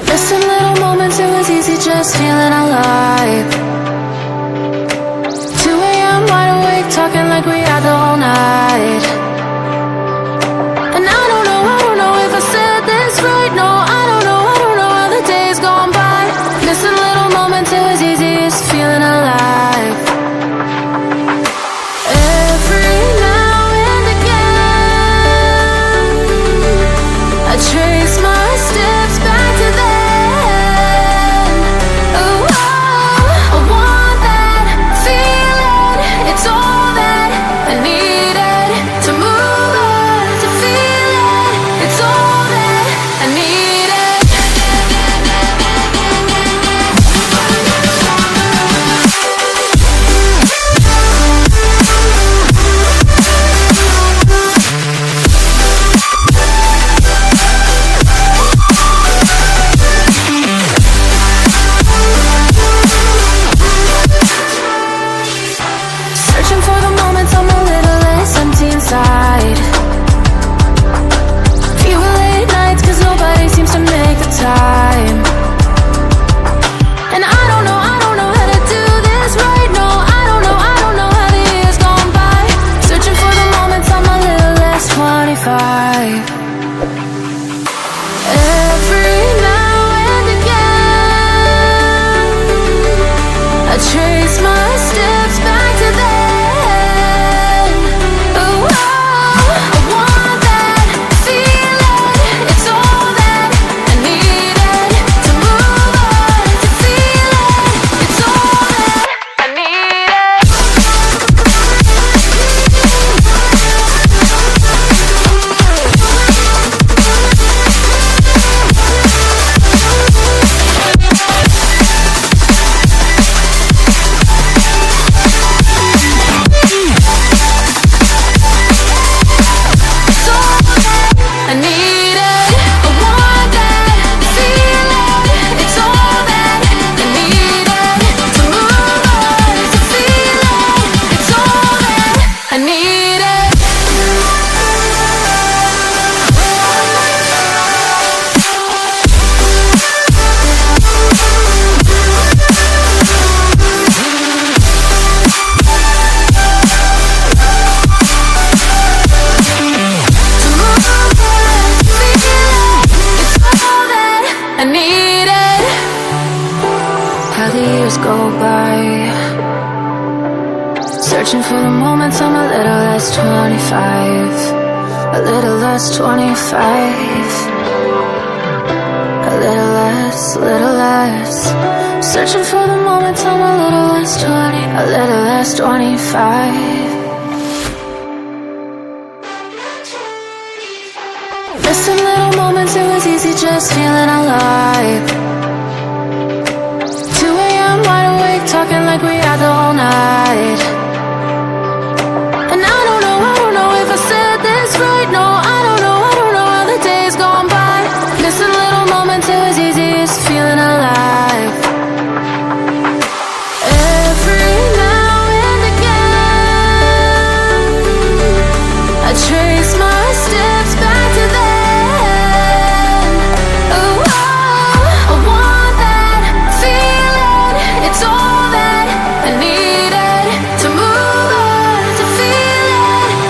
Missing little moments, it was easy just feeling alive. 2 a.m. wide awake, talking like we had the whole night. And I don't know if I said this right. No, I don't know how the days gone by. Missing little moments, it was easy just feeling alive. Every now and again, I trace my steps back to then. Oh, I want that feeling. It's all that I needed to move on, to feel it. It's all that I needed. Searching for the moments I'm a little less empty inside. Fewer late nights cause nobody seems to make the time. And I don't know how to do this right. No, I don't know how the years gone by. Searching for the moments I'm a little less 25. Every now and again, I trace my steps back to then. Oh, I want that feeling. It's all that I needed to move on, to feel it. It's all that I needed. It's all that I needed. I want that feeling. It's all that I needed to move on, to feel it. It's all that I needed. To move on, to feel it. It's all that I needed. How the years go by, searching for the moments I'm a little less 25. A little less 25. A little less. Searching for the moments I'm a little less 20. A little less 25. Missing little moments, it was easy just feeling alive. 2 a.m. wide awake, talking like we had the whole night. And I don't know if I said this right. No, I don't know how the days gone by. Missing little moments, it was easy just feeling alive.